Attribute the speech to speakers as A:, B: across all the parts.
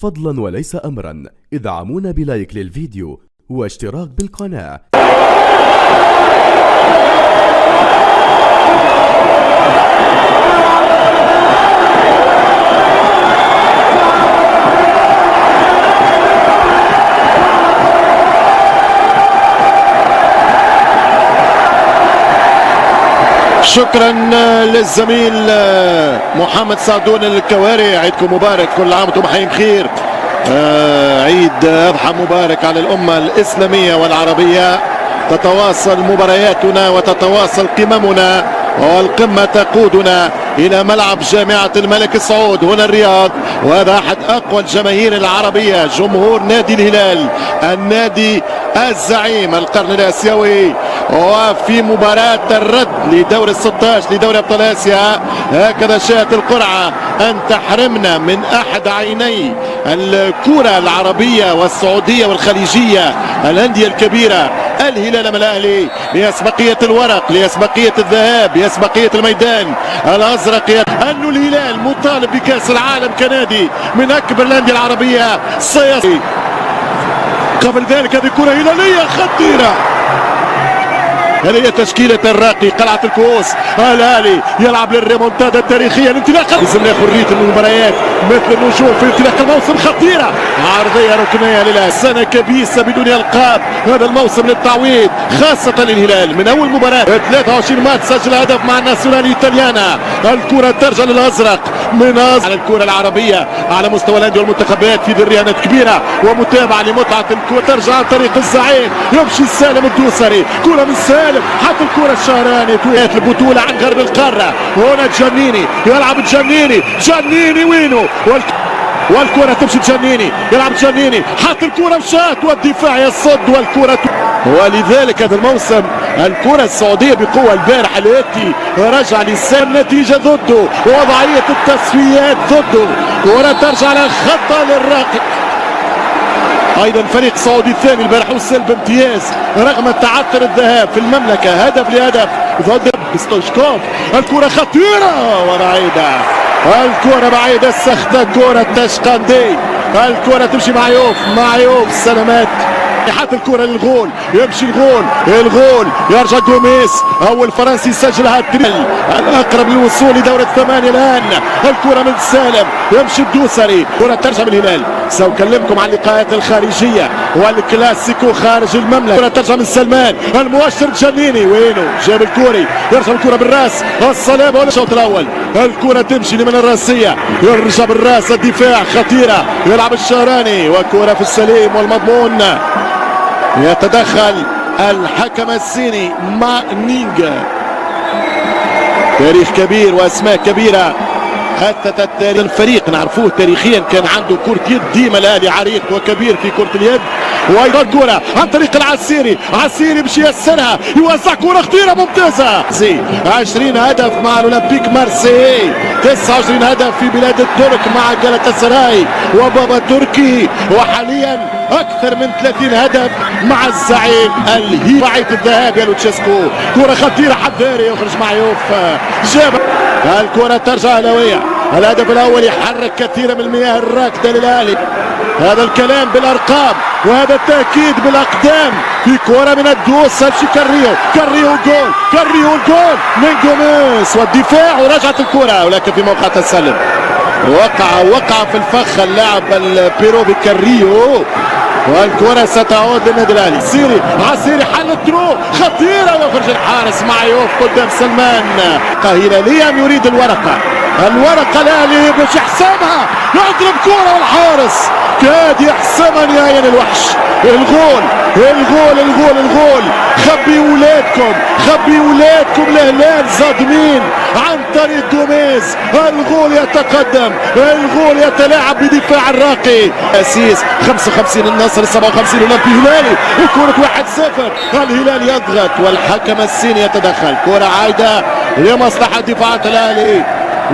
A: فضلا وليس أمرا ادعمونا بلايك للفيديو واشتراك بالقناة.
B: شكرا للزميل محمد سعدون الكواري. عيدكم مبارك، كل عام وانتم حيين بخير. عيد اضحى مبارك على الامه الاسلاميه والعربيه. تتواصل مبارياتنا وتتواصل قممنا، والقمه تقودنا الى ملعب جامعه الملك سعود هنا الرياض، وهذا احد اقوى الجماهير العربيه، جمهور نادي الهلال، النادي الزعيم القرن الاسيوي. وفي مباراة الرد لدور ال16 لدوري ابطال اسيا، هكذا شاءت القرعة ان تحرمنا من احد عيني الكرة العربية والسعودية والخليجية، الاندية الكبيرة، الهلال من الاهلي، لاسبقية الورق، لاسبقية الذهاب، لاسبقية الميدان الازرق. انه الهلال مطالب بكاس العالم كنادي من اكبر الاندية العربية سيصل. قبل ذلك هذه كرة هلالية خطيرة. هذه هي تشكيلة الراقي قلعة الكؤوس. الأهلي يلعب للريمونتادا التاريخية، الانطلاقة لازم ناخذ ريتم المباريات مثل النجوم في انطلاق الموسم. خطيرة، عرضية ركنية للأهلي، سنة كبيسة بدون ألقاب هذا الموسم للتعويض خاصة للهلال. من أول مباراة 23 ماتش سجل هدف مع الناسيونال الايطاليانا. الكرة ترجع للأزرق من على الكرة العربية على مستوى الأندية والمنتخبات في ذريانات كبيرة ومتابعة لمتعة الكرة. ترجع عن طريق الزعيم، يمشي سالم الدوسري، كرة من سالم، حط الكرة الشهراني. تويت البطولة عن غرب القارة. هنا جنيني يلعب، جنيني وينه؟ والكرة تمشي جنيني، يلعب جنيني، حط الكرة وشات، والدفاع يصد والكرة ولذلك هذا الموسم الكرة السعودية بقوة. البارح الاتي رجع للسام، النتيجة ضده ووضعية التصفيات ضده. كرة ترجع على خطأ للراقي. ايضا فريق سعودي الثاني البارح وصل بامتياز رغم تعثر الذهاب في المملكة هدف لهدف ضد ستوشكوف. الكرة خطيرة وبعيدة، الكرة بعيدة، السخطة كرة تشقندي. الكرة تمشي مع يوف سلامات، حط الكرة للغول، يمشي الغول يرجع جوميز. اول فرنسي يسجل هاتريك، الاقرب للوصول لدور الثمانية الان. الكرة من سالم، يمشي الدوسري، كرة ترجع من الهلال. سأكلمكم عن اللقاءات الخارجية والكلاسيكو خارج المملكة. كرة ترجع من سلمان، المؤشر جنيني وينه؟ جاب الكوري، يرجع الكرة بالراس، الصلابة ولا الشوط الاول. الكرة تمشي لمن الراسية، يرجع بالراس، الدفاع خطيرة، يلعب الشهراني وكرة في السليم والمضمون. يتدخل الحكم الصيني ما نينج. تاريخ كبير واسماء كبيره اثبتت تاريخ الفريق، نعرفوه تاريخيا كان عنده كرة يد، ديما الاهلي عريق وكبير في كرة اليد. وايضا كرة عن طريق العسيري، يمشي يسرها، يوزع كرة خطيرة ممتازة. 20 هدف مع الاولمبيك مارسيي، 29 هدف في بلاد الترك مع جالاتاسراي وبابا تركي، وحاليا اكثر من 30 هدف مع الزعيم الهيفاعية الذهاب يا لوتشيسكو. كرة خطيرة، حذاري يخرج مع يوف، جاب الكرة ترجع اهلاوية. الهدف الاول يحرك كثير من المياه الراكدة للاهلي. هذا الكلام بالارقام وهذا التاكيد بالاقدام. في كرة من الدوس، يمشي كاريو الجول من جوميز والدفاع، ورجعت الكرة ولكن في موقع تسلم. وقع في الفخ اللاعب البيروفي كاريو، والكرة ستعود للنادي الاهلي. عسيري حل الترو خطيرة ويخرج الحارس مع يوف قدام سلمان. هلاليا يريد الورقة الاهلي باش يحسمها، يضرب كرة والحارس كاد يحسمها نهائيا. الوحش الغول. خبي ولادكم الهلال صادمين عن طريق جوميز. الغول يتقدم، الغول يتلاعب بدفاع الراقي. اسيس 55 النصر، 57 الاولمبي الهلالي، الكرة 1-0. الهلال يضغط والحكم الصيني يتدخل. كرة عايدة لمصلحة دفاعات الاهلي،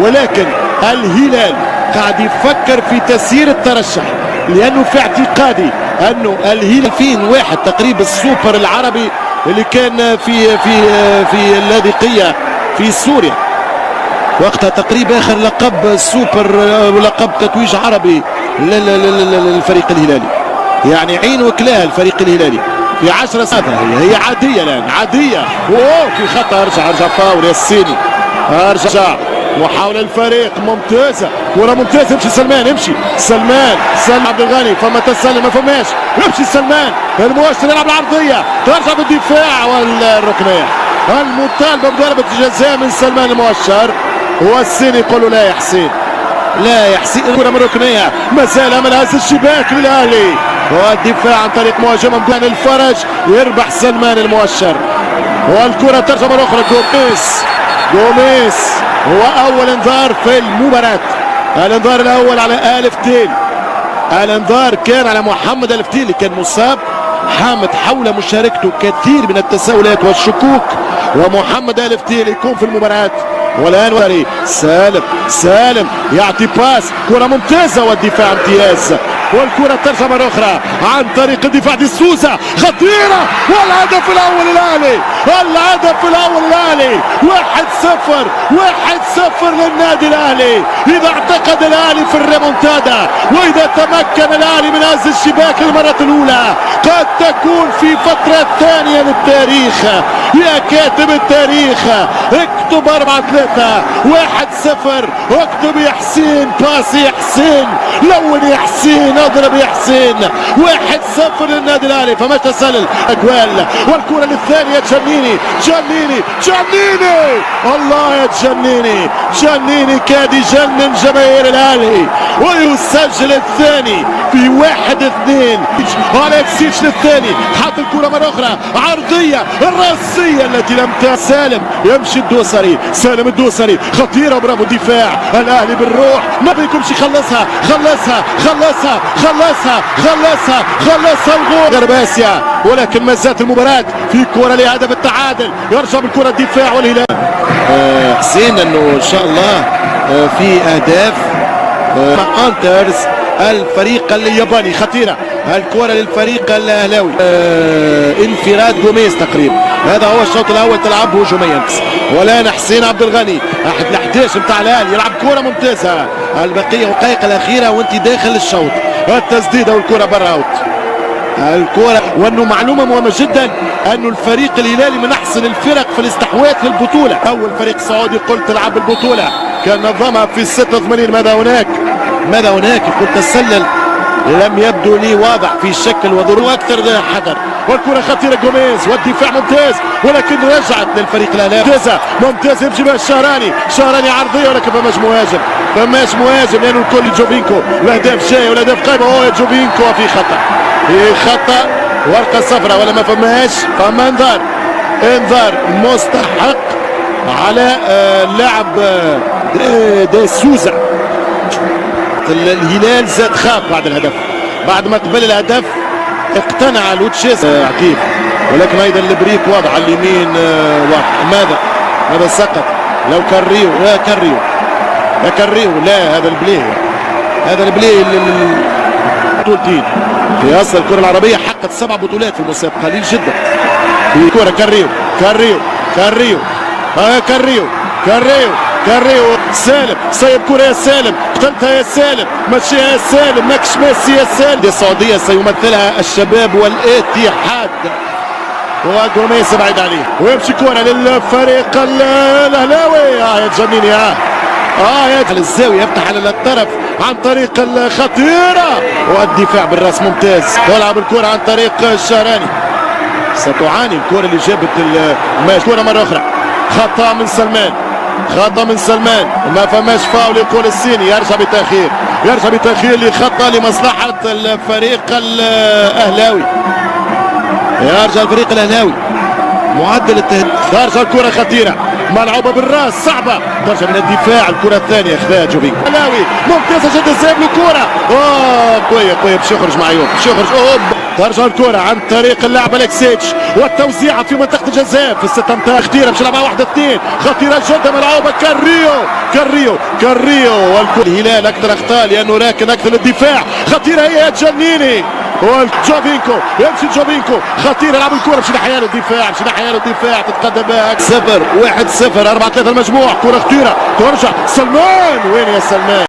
B: ولكن الهلال قاعد يفكر في تسيير الترشح، لانه في اعتقادي انه الهلال 2001 تقريبا السوبر العربي اللي كان في اللاذقية في سوريا، وقتها تقريبا اخر لقب سوبر ولقب تتويج عربي للفريق الهلالي، يعني عين وكلاه الفريق الهلالي في 10 سنوات. هي عاديه الان، عاديه. اوه في خطا، ارجع فاول يا السيني، ارجع محاولة الفريق ممتازة، كرة ممتازة. امشي سلمان، امشي سلمان عبد الغني، فما تسلم ما فماش، يمشي سلمان المؤشر يلعب العرضية، ترجع بالدفاع والركنية المطالبة بضربة جزاء من سلمان المؤشر، والسيني يقول له لا يا حسين، لا يا حسين. الكرة من الركنية ما زال امل هز الشباك للاهلي، والدفاع عن طريق مهاجم مكان الفرج، يربح سلمان المؤشر، والكرة ترجع مرة أخرى. جوميز هو أول انذار في المباراة، الانذار الأول على آل فتيل، الانذار كان على محمد آل فتيل اللي كان مصاب. حامد حول مشاركته كثير من التساؤلات والشكوك، ومحمد آل فتيل يكون في المباراة. والآن سالم يعطي باس، كرة ممتازة والدفاع امتياز، والكرة ترجع مرة أخرى عن طريق الدفاع دي سوزا، خطيرة، والهدف الأول الأهلي، الهدف الأول الأهلي، 1-0 للنادي الأهلي. إذا اعتقد الأهلي في الريمونتادا، وإذا تمكن الأهلي من هز الشباك للمرة الأولى، قد تكون في فترة ثانية للتاريخ. يا كاتب التاريخ اكتب 4-3، 1-0، اكتب يا حسين، باس يا حسين، لون يا حسين، اضرب يا حسين. 1-0 للنادي الاهلي، فما تسلل اجوال، والكرة للثانية جنيني، الله يا جنيني كاد يجنن جماهير الاهلي، ويسجل الثاني في 1-2. أليكسيتش للثاني، حط الكرة مرة أخرى عرضية الرأسية التي لم سالم يمشي سالم الدوسري، خطيرة، برافو الدفاع الأهلي بالروح، ما بيكمش يخلصها، الغول غرباسيا، ولكن ما زالت المباراة في كرة لهدف التعادل، يرجع بالكرة الدفاع والهلال. حسين انه ان شاء الله في اهداف مع انترز الفريق الياباني، خطيرة الكرة للفريق الاهلاوي، انفراد جوميز تقريبا، هذا هو الشوط الاول تلعبه هجوميا. والان حسين عبد الغني، احد ال11 بتاع الاهلي، يلعب كرة ممتازة، البقية دقائق الاخيرة وانت داخل الشوط، التسديدة والكرة برا اوت. الكرة، وانه معلومة مهمة جدا انه الفريق الهلالي من احسن الفرق في الاستحواذ في البطولة، اول فريق سعودي قلت تلعب البطولة كان نظمها في 86. ماذا هناك يقول تسلل، لم يبدو لي واضح في شكل وظروف اكثر حذر، والكرة خطيرة جوميز، والدفاع ممتاز، ولكن رجعت للفريق الاهلاوي ممتاز يمشي بها الشهراني عرضية، ولكن فماش مهاجم لانه الكل جوفينكو، الاهداف جايه والاهداف قايمة. هو جوفينكو في خطأ، ورقة صفراء ولا ما فماش، فما انذار مستحق على اللاعب دي سوزا. الهلال زاد خاف بعد الهدف، بعد ما قبل الهدف اقتنع لوتشيز عقيب، ولكن ايضا البريك واضح على اليمين واضح. ماذا سقط؟ لو كاريو لا، هذا البليه بطولتين في اصل الكرة العربية، حققت 7 بطولات في المسابقة، قليل جدا. في كرة كاريو سالم، صيب كرة يا سالم، قتلتها يا سالم، مشيها يا سالم، نكش ميسي يا سالم. السعودية سيمثلها الشباب والاتحاد، وجوميز بعيد عليه، ويمشي كرة للفريق الاهلاوي. يا جنيني يدخل الزاوية، يفتح على الطرف عن طريق الخطيرة، والدفاع بالراس ممتاز، تلعب الكرة عن طريق الشهراني، ستعاني الكرة اللي جابت الكرة مرة أخرى، خطأ من سلمان، ما فماش فاول يقول السيني، يرجع بتأخير لخطأ لمصلحة الفريق الأهلاوي، معدل التهديد. ترجع الكرة خطيرة، ملعوبة بالراس، صعبة، ترجع من الدفاع، الكرة الثانية اخذها جوفينكو، الأهلاوي ممتازة جدا، سايب له كرة، قوية باش يخرج مع يوم، ترجع الكرة عن طريق اللاعب أليكسيتش، والتوزيعة في منطقة الجزاء في الست امتار، خطيرة باش يلعبها 1-2، خطيرة جدا، ملعوبة كاريو، والكرة الهلال أكثر أخطاء لأنه راكن أكثر للدفاع، خطيرة هي جنيني، جوفينكو خطير، يلعب الكرة باش ناحية الدفاع، تتقدم بها 1-0، 4-3 المجموع، كرة خطيرة، ترجع سلمان، وين يا سلمان؟